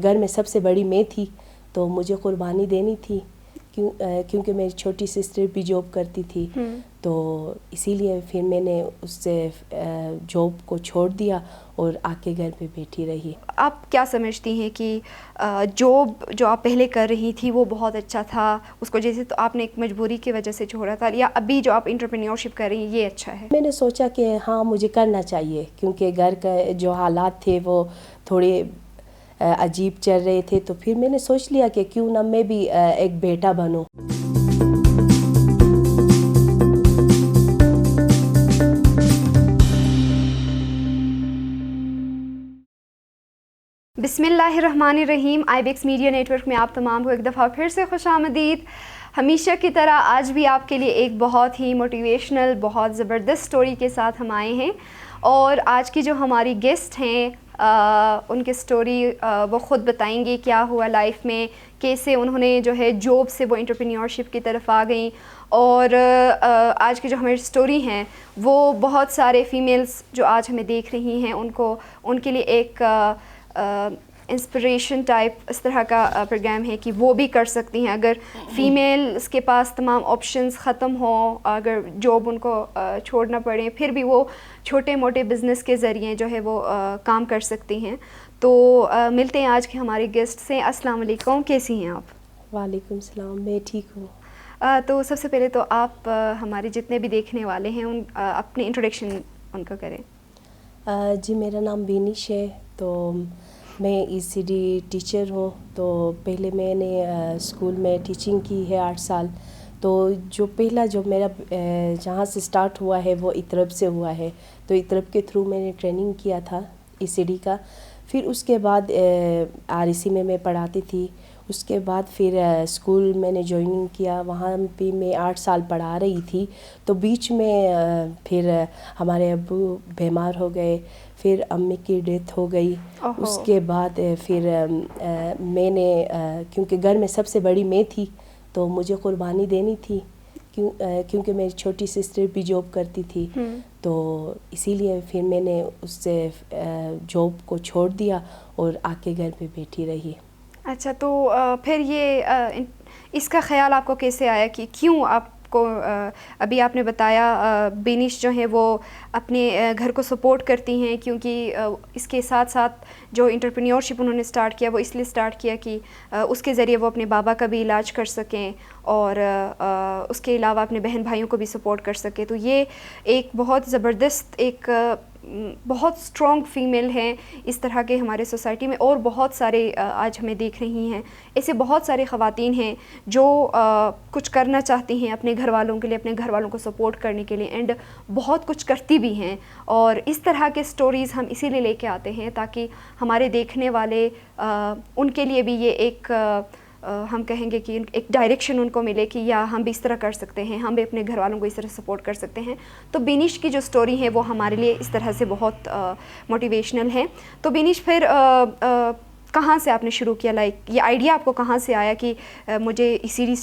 گھر میں سب سے بڑی میں تھی تو مجھے قربانی دینی تھی کیونکہ میری چھوٹی سسٹر بھی جاب کرتی تھی تو اسی لیے پھر میں نے اس سے جاب کو چھوڑ دیا اور آ کے گھر پہ بیٹھی رہی. آپ کیا سمجھتی ہیں کہ جاب جو آپ پہلے کر رہی تھی وہ بہت اچھا تھا, اس کو جیسے تو آپ نے ایک مجبوری کی وجہ سے چھوڑا تھا, یا ابھی جو آپ انٹرپرینیورشپ کر رہی ہیں یہ اچھا ہے؟ میں نے سوچا کہ ہاں مجھے کرنا چاہیے کیونکہ گھر کا جو حالات تھے وہ تھوڑے عجیب چل رہے تھے, تو پھر میں نے سوچ لیا کہ کیوں نہ میں بھی ایک بیٹا بنوں. بسم اللہ الرحمن الرحیم. آئی بیکس میڈیا نیٹ ورک میں آپ تمام کو ایک دفعہ پھر سے خوش آمدید. ہمیشہ کی طرح آج بھی آپ کے لیے ایک بہت ہی موٹیویشنل, بہت زبردست سٹوری کے ساتھ ہم آئے ہیں, اور آج کی جو ہماری گیسٹ ہیں ان کی سٹوری وہ خود بتائیں گے کیا ہوا لائف میں, کیسے انہوں نے جو ہے جاب سے وہ انٹرپرینیورشپ کی طرف آ گئیں. اور آج کی جو ہماری سٹوری ہیں وہ بہت سارے فیمیلز جو آج ہمیں دیکھ رہی ہیں ان کے لیے ایک انسپریشن ٹائپ اس طرح کا پروگرام ہے کہ وہ بھی کر سکتی ہیں. اگر فیمیلز کے پاس تمام آپشنز ختم ہوں, اگر جاب ان کو چھوڑنا پڑے, پھر بھی وہ چھوٹے موٹے بزنس کے ذریعے جو ہے وہ کام کر سکتی ہیں. تو ملتے ہیں آج کے ہمارے گیسٹ سے. السلام علیکم, کیسی ہیں آپ؟ وعلیکم السلام, میں ٹھیک ہوں. تو سب سے پہلے تو آپ ہمارے جتنے بھی دیکھنے والے ہیں اپنے انٹروڈکشن ان کا کریں. جی میرا نام بینش ہے, تو میں ECD ٹیچر ہوں. تو پہلے میں نے اسکول میں ٹیچنگ کی ہے 8 سال. تو جو پہلا جو میرا جہاں سے سٹارٹ ہوا ہے وہ اطرب سے ہوا ہے. تو اطرب کے تھرو میں نے ٹریننگ کیا تھا ECD کا. پھر اس کے بعد REC میں پڑھاتی تھی. اس کے بعد پھر اسکول میں نے جوائننگ کیا, وہاں بھی میں 8 سال پڑھا رہی تھی. تو بیچ میں پھر ہمارے ابو بیمار ہو گئے, پھر امی کی ڈیتھ ہو گئی. اس کے بعد پھر میں نے کیونکہ گھر میں سب سے بڑی میں تھی تو مجھے قربانی دینی تھی کیونکہ میری چھوٹی سسٹر بھی جاب کرتی تھی. تو اسی لیے پھر میں نے اس سے جاب کو چھوڑ دیا اور آ کے گھر پہ بیٹھی رہی. اچھا, تو پھر یہ اس کا خیال آپ کو کیسے آیا کہ کیوں آپ کو, ابھی آپ نے بتایا بینش جو ہیں وہ اپنے گھر کو سپورٹ کرتی ہیں کیونکہ اس کے ساتھ ساتھ جو انٹرپرینیورشپ انہوں نے سٹارٹ کیا وہ اس لیے سٹارٹ کیا کہ اس کے ذریعے وہ اپنے بابا کا بھی علاج کر سکیں اور اس کے علاوہ اپنے بہن بھائیوں کو بھی سپورٹ کر سکیں. تو یہ ایک بہت زبردست, ایک بہت اسٹرانگ فیمیل ہیں اس طرح کے ہمارے سوسائٹی میں, اور بہت سارے آج ہمیں دیکھ رہی ہیں. ایسے بہت سارے خواتین ہیں جو کچھ کرنا چاہتی ہیں اپنے گھر والوں کے لیے, اپنے گھر والوں کو سپورٹ کرنے کے لیے, اینڈ بہت کچھ کرتی بھی ہیں. اور اس طرح کے سٹوریز ہم اسی لیے لے کے آتے ہیں تاکہ ہمارے دیکھنے والے ان کے لیے بھی یہ ایک ہم کہیں گے کہ ایک ڈائریکشن ان کو ملے کہ یا ہم بھی اس طرح کر سکتے ہیں, ہم بھی اپنے گھر والوں کو اس طرح سپورٹ کر سکتے ہیں. تو بینش کی جو سٹوری ہے وہ ہمارے لیے اس طرح سے بہت موٹیویشنل ہے. تو بینش پھر کہاں سے آپ نے شروع کیا, لائک یہ آئیڈیا آپ کو کہاں سے آیا کہ مجھے ECD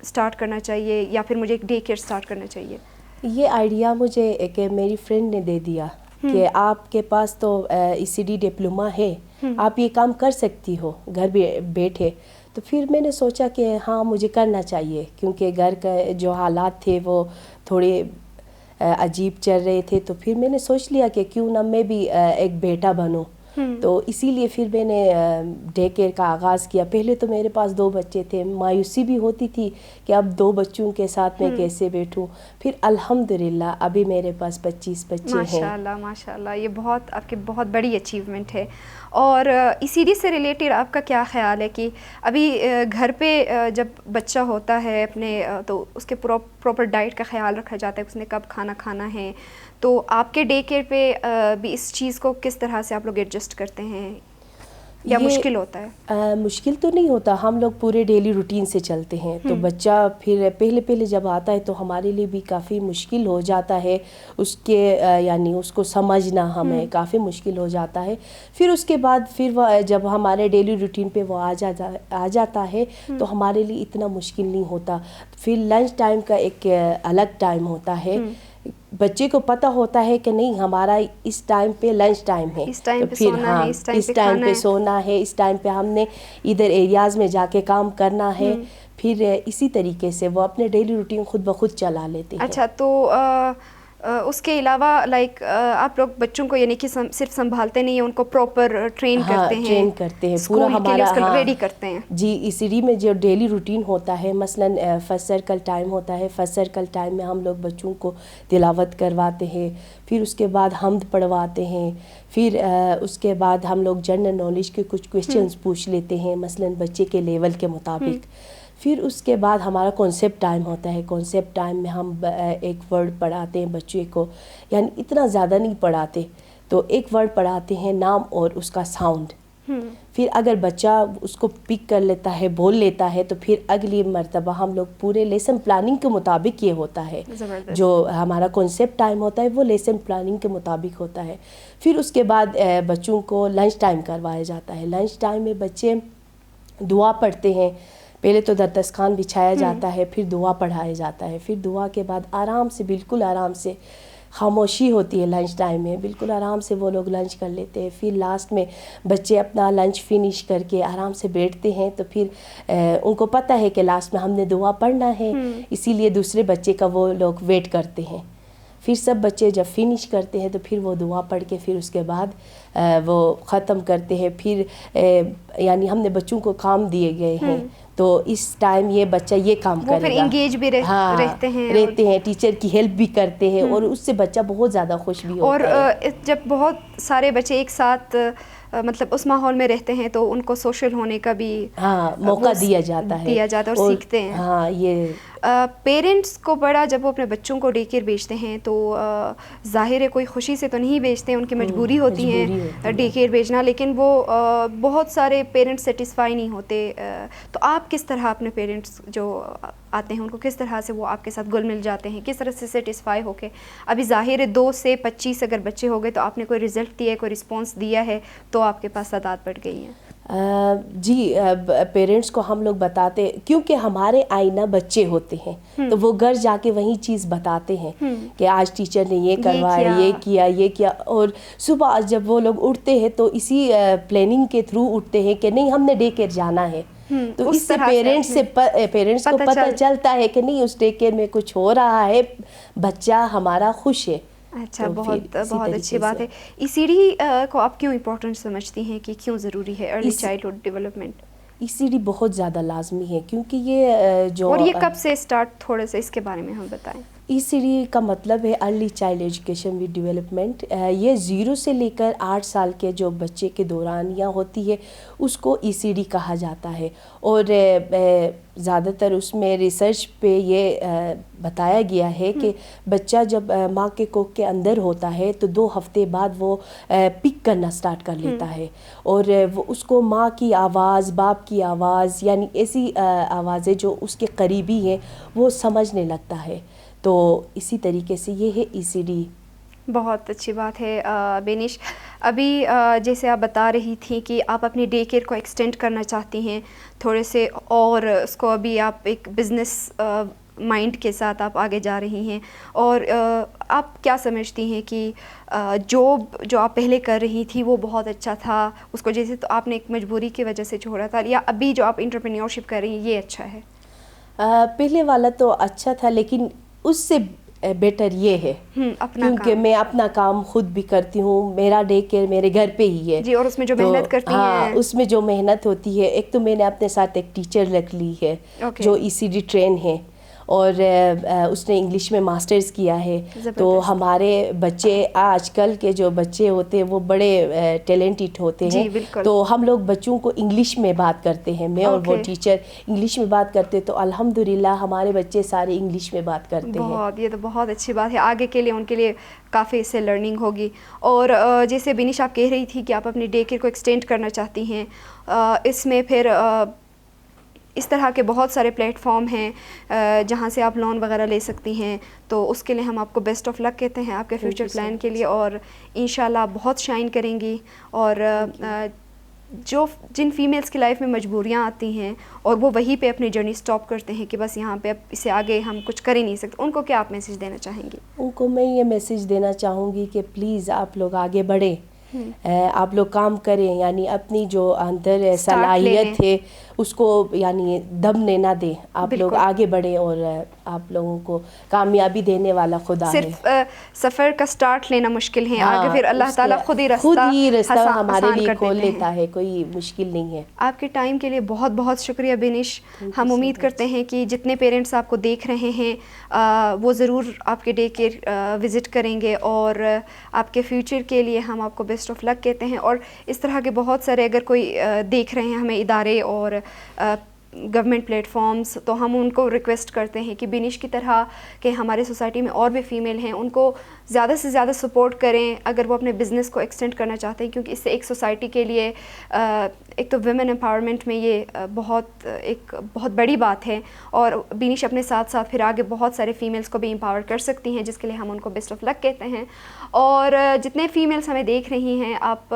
سٹارٹ کرنا چاہیے یا پھر مجھے ایک ڈے کیئر سٹارٹ کرنا چاہیے؟ یہ آئیڈیا مجھے ایک میری فرینڈ نے دے دیا کہ آپ کے پاس تو ECD ڈپلوما ہے, آپ یہ کام کر سکتی ہو گھر بیٹھے. تو پھر میں نے سوچا کہ ہاں مجھے کرنا چاہیے کیونکہ گھر کا جو حالات تھے وہ تھوڑے عجیب چل رہے تھے. تو پھر میں نے سوچ لیا کہ کیوں نہ میں بھی ایک بیٹا بنوں. تو اسی لیے پھر میں نے ڈے کیئر کا آغاز کیا. پہلے تو میرے پاس 2 بچے تھے, مایوسی بھی ہوتی تھی کہ اب 2 بچوں کے ساتھ میں کیسے بیٹھوں. پھر الحمدللہ ابھی میرے پاس 25 بچے ہیں. ماشاءاللہ ماشاءاللہ, یہ بہت آپ کی بہت بڑی اچیومنٹ ہے. اور ECD سے ریلیٹڈ آپ کا کیا خیال ہے کہ ابھی گھر پہ جب بچہ ہوتا ہے اپنے تو اس کے پراپر ڈائٹ کا خیال رکھا جاتا ہے, اس نے کب کھانا کھانا ہے. تو آپ کے ڈے کیئر پہ بھی اس چیز کو کس طرح سے آپ لوگ ایڈجسٹ کرتے ہیں یا مشکل ہوتا ہے؟ مشکل تو نہیں ہوتا, ہم لوگ پورے ڈیلی روٹین سے چلتے ہیں. تو بچہ پھر پہلے جب آتا ہے تو ہمارے لیے بھی کافی مشکل ہو جاتا ہے اس کے یعنی اس کو سمجھنا ہمیں کافی مشکل ہو جاتا ہے. پھر اس کے بعد پھر وہ جب ہمارے ڈیلی روٹین پہ وہ آ جاتا ہے تو ہمارے لیے اتنا مشکل نہیں ہوتا. پھر لنچ ٹائم کا ایک الگ ٹائم ہوتا ہے بچے کو پتہ ہوتا ہے کہ نہیں ہمارا اس ٹائم پہ لنچ ٹائم ہے، تو پھر ہاں اس ٹائم پہ سونا ہے، اس ٹائم پہ ہم نے ادھر ایریاز میں جا کے کام کرنا ہے، پھر اسی طریقے سے وہ اپنے ڈیلی روٹین خود بخود چلا لیتے ہیں۔ اچھا، تو اس کے علاوہ لائک آپ لوگ بچوں کو یعنی کہ صرف سنبھالتے نہیں ہیں، ان کو پراپر ٹرین کرتے ہیں، ٹرین کرتے ہیں پورا ہمارا، ریڈی کرتے ہیں۔ جی ECD میں جو ڈیلی روٹین ہوتا ہے، مثلاً فرسٹ سرکل ٹائم ہوتا ہے، فرسٹ سرکل ٹائم میں ہم لوگ بچوں کو تلاوت کرواتے ہیں، پھر اس کے بعد حمد پڑھواتے ہیں، پھر اس کے بعد ہم لوگ جنرل نالج کے کچھ کویسچنز پوچھ لیتے ہیں مثلاً بچے کے لیول کے مطابق، پھر اس کے بعد ہمارا کانسیپٹ ٹائم ہوتا ہے۔ کانسیپٹ ٹائم میں ہم ایک ورڈ پڑھاتے ہیں بچے کو، یعنی اتنا زیادہ نہیں پڑھاتے، تو ایک ورڈ پڑھاتے ہیں، نام اور اس کا ساؤنڈ، پھر اگر بچہ اس کو پک کر لیتا ہے، بول لیتا ہے، تو پھر اگلی مرتبہ ہم لوگ پورے لیسن پلاننگ کے مطابق یہ ہوتا ہے، جو ہمارا کانسیپٹ ٹائم ہوتا ہے وہ لیسن پلاننگ کے مطابق ہوتا ہے۔ پھر اس کے بعد بچوں کو لنچ ٹائم کروایا جاتا ہے۔ لنچ ٹائم میں بچے دعا پڑھتے ہیں، پہلے تو دسترخوان بچھایا جاتا ہے، پھر دعا پڑھایا جاتا ہے، پھر دعا کے بعد آرام سے، بالکل آرام سے، خاموشی ہوتی ہے لنچ ٹائم میں، بالکل آرام سے وہ لوگ لنچ کر لیتے ہیں۔ پھر لاسٹ میں بچے اپنا لنچ فنش کر کے آرام سے بیٹھتے ہیں، تو پھر ان کو پتہ ہے کہ لاسٹ میں ہم نے دعا پڑھنا ہے، اسی لیے دوسرے بچے کا وہ لوگ ویٹ کرتے ہیں۔ پھر سب بچے جب فنش کرتے ہیں تو پھر وہ دعا پڑھ کے پھر اس کے بعد وہ ختم کرتے ہیں۔ پھر یعنی ہم نے بچوں کو کام دیے گئے ہیں، تو اس ٹائم یہ بچہ یہ کام کرے گا، وہ پھر انگیج بھی رہتے ہیں، ٹیچر کی ہیلپ بھی کرتے ہیں، اور اس سے بچہ بہت زیادہ خوش بھی ہوتا ہے۔ اور جب بہت سارے بچے ایک ساتھ مطلب اس ماحول میں رہتے ہیں تو ان کو سوشل ہونے کا بھی موقع دیا جاتا ہے اور سیکھتے ہیں۔ ہاں، یہ پیرنٹس کو بڑا جب وہ اپنے بچوں کو ڈے کیئر بھیجتے ہیں تو ظاہر ہے کوئی خوشی سے تو نہیں بھیجتے ہیں، ان کی مجبوری ہوتی ہے ڈے کیئر بھیجنا، لیکن وہ بہت سارے پیرنٹس سیٹسفائی نہیں ہوتے۔ تو آپ کس طرح اپنے پیرنٹس جو آتے ہیں ان کو کس طرح سے وہ آپ کے ساتھ گل مل جاتے ہیں، کس طرح سے سیٹسفائی ہو کے؟ ابھی ظاہر ہے 2 سے 25 اگر بچے ہو گئے تو آپ نے کوئی رزلٹ دیا ہے، کوئی رسپانس دیا ہے، تو آپ کے پاس تعداد بڑھ گئی ہیں۔ جی، پیرنٹس کو ہم لوگ بتاتے، کیونکہ ہمارے آئینہ بچے ہوتے ہیں، تو وہ گھر جا کے وہی چیز بتاتے ہیں کہ آج ٹیچر نے یہ کروایا، یہ کیا، اور صبح جب وہ لوگ اٹھتے ہیں تو اسی پلاننگ کے تھرو اٹھتے ہیں کہ نہیں ہم نے ڈے کیئر جانا ہے، تو اس سے پیرنٹس کو پتہ چلتا ہے کہ نہیں اس ڈے کیئر میں کچھ ہو رہا ہے، بچہ ہمارا خوش ہے۔ اچھا، بہت اچھی بات ہے۔ ECD کو آپ کیوں امپورٹنٹ سمجھتی ہیں کہ کیوں ضروری ہے ارلی چائلڈہڈ ڈیولپمنٹ؟ ECD بہت زیادہ لازمی ہے، کیونکہ یہ جو، اور یہ کب سے اسٹارٹ، تھوڑے سے اس کے بارے میں ہم بتائیں۔ ECD کا مطلب ہے early child education with development. یہ 0 سے لے کر 8 سال کے جو بچے کے دورانیہ ہوتی ہے اس کو ECD کہا جاتا ہے، اور زیادہ تر اس میں ریسرچ پہ یہ بتایا گیا ہے کہ بچہ جب ماں کے کوکھ کے اندر ہوتا ہے تو 2 ہفتے بعد وہ پک کرنا سٹارٹ کر لیتا ہے، اور وہ اس کو ماں کی آواز، باپ کی آواز، یعنی ایسی آوازیں جو اس کے قریبی ہیں وہ سمجھنے لگتا ہے، تو اسی طریقے سے یہ ہے ECD۔ بہت اچھی بات ہے بینش۔ ابھی جیسے آپ بتا رہی تھیں کہ آپ اپنی ڈے کیئر کو ایکسٹینڈ کرنا چاہتی ہیں تھوڑے سے، اور اس کو ابھی آپ ایک بزنس مائنڈ کے ساتھ آپ آگے جا رہی ہیں، اور آپ کیا سمجھتی ہیں کہ جو آپ پہلے کر رہی تھی وہ بہت اچھا تھا، اس کو جیسے تو آپ نے ایک مجبوری کی وجہ سے چھوڑا تھا، یا ابھی جو آپ انٹرپرینیورشپ کر رہی ہیں یہ اچھا ہے؟ پہلے والا تو اچھا تھا، لیکن اس سے بیٹر یہ ہے کیونکہ میں اپنا کام خود بھی کرتی ہوں، میرا ڈے کیئر میرے گھر پہ ہی ہے، جی، اور اس میں جو محنت کرتی ہیں، اس میں جو محنت ہوتی ہے، ایک تو میں نے اپنے ساتھ ایک ٹیچر رکھ لی ہے جو ECD ٹرین ہے، اور اس نے انگلش میں ماسٹرز کیا ہے، تو ہمارے بچے آج کل کے جو بچے ہوتے ہیں وہ بڑے ٹیلنٹڈ ہوتے ہیں، تو ہم لوگ بچوں کو انگلش میں بات کرتے ہیں، میں اور وہ ٹیچر انگلش میں بات کرتے، تو الحمدللہ ہمارے بچے سارے انگلش میں بات کرتے ہیں۔ یہ تو بہت اچھی بات ہے، آگے کے لیے ان کے لیے کافی اس سے لرننگ ہوگی۔ اور جیسے بینش آپ کہہ رہی تھی کہ آپ اپنی ڈے کیئر کو ایکسٹینڈ کرنا چاہتی ہیں، اس میں پھر اس طرح کے بہت سارے پلیٹ فارم ہیں جہاں سے آپ لون وغیرہ لے سکتی ہیں، تو اس کے لیے ہم آپ کو بیسٹ آف لک کہتے ہیں آپ کے فیوچر پلان کے لیے، اور انشاءاللہ آپ بہت شائن کریں گی، اور جو جن فیمیلز کی لائف میں مجبوریاں آتی ہیں اور وہ وہیں پہ اپنی جرنی سٹاپ کرتے ہیں کہ بس یہاں پہ اب اسے آگے ہم کچھ کر ہی نہیں سکتے، ان کو کیا آپ میسیج دینا چاہیں گی؟ ان کو میں یہ میسیج دینا چاہوں گی کہ پلیز آپ لوگ آگے بڑھیں، آپ لوگ کام کریں، یعنی اپنی جو اندر صلاحیت ہے اس کو یعنی دبنے نہ دیں، آپ لوگ آگے بڑھیں اور آپ لوگوں کو کامیابی دینے والا خدا ہے۔ صرف سفر کا سٹارٹ لینا مشکل ہے، آگے پھر اللہ تعالیٰ خود ہی رستہ ہمارے لیے کر کھول دیتے لیتا ہے، کوئی مشکل نہیں ہے۔ آپ کے ٹائم کے لیے بہت بہت شکریہ بینش۔ ہم امید کرتے ہیں کہ جتنے پیرنٹس آپ کو دیکھ رہے ہیں وہ ضرور آپ کے ڈے کیئر وزٹ کریں گے، اور آپ کے فیوچر کے لیے ہم آپ کو بیسٹ آف لک کہتے ہیں۔ اور اس طرح کے بہت سارے اگر کوئی دیکھ رہے ہیں ہمیں ادارے اور گورنمنٹ پلیٹ فارمز، تو ہم ان کو ریکویسٹ کرتے ہیں کہ بینش کی طرح کہ ہمارے سوسائٹی میں اور بھی فیمیل ہیں، ان کو زیادہ سے زیادہ سپورٹ کریں اگر وہ اپنے بزنس کو ایکسٹینڈ کرنا چاہتے ہیں، کیونکہ اس سے ایک سوسائٹی کے لیے ایک تو ویمن امپاورمنٹ میں یہ ایک بہت بڑی بات ہے، اور بینش اپنے ساتھ ساتھ پھر آگے بہت سارے فیمیلز کو بھی امپاور کر سکتی ہیں، جس کے لیے ہم ان کو بیسٹ آف لک کہتے ہیں۔ اور جتنے فیمیلز ہمیں دیکھ رہی ہیں، آپ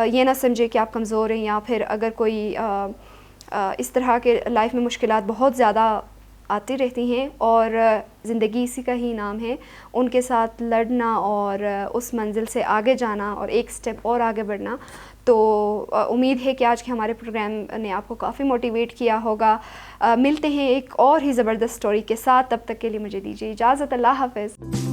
یہ نہ سمجھے کہ آپ کمزور ہیں، یا پھر اگر کوئی اس طرح کے لائف میں مشکلات بہت زیادہ آتی رہتی ہیں اور زندگی اسی کا ہی نام ہے، ان کے ساتھ لڑنا اور اس منزل سے آگے جانا اور ایک سٹیپ اور آگے بڑھنا۔ تو امید ہے کہ آج کے ہمارے پروگرام نے آپ کو کافی موٹیویٹ کیا ہوگا۔ ملتے ہیں ایک اور ہی زبردست سٹوری کے ساتھ، تب تک کے لیے مجھے دیجیے اجازت، اللہ حافظ۔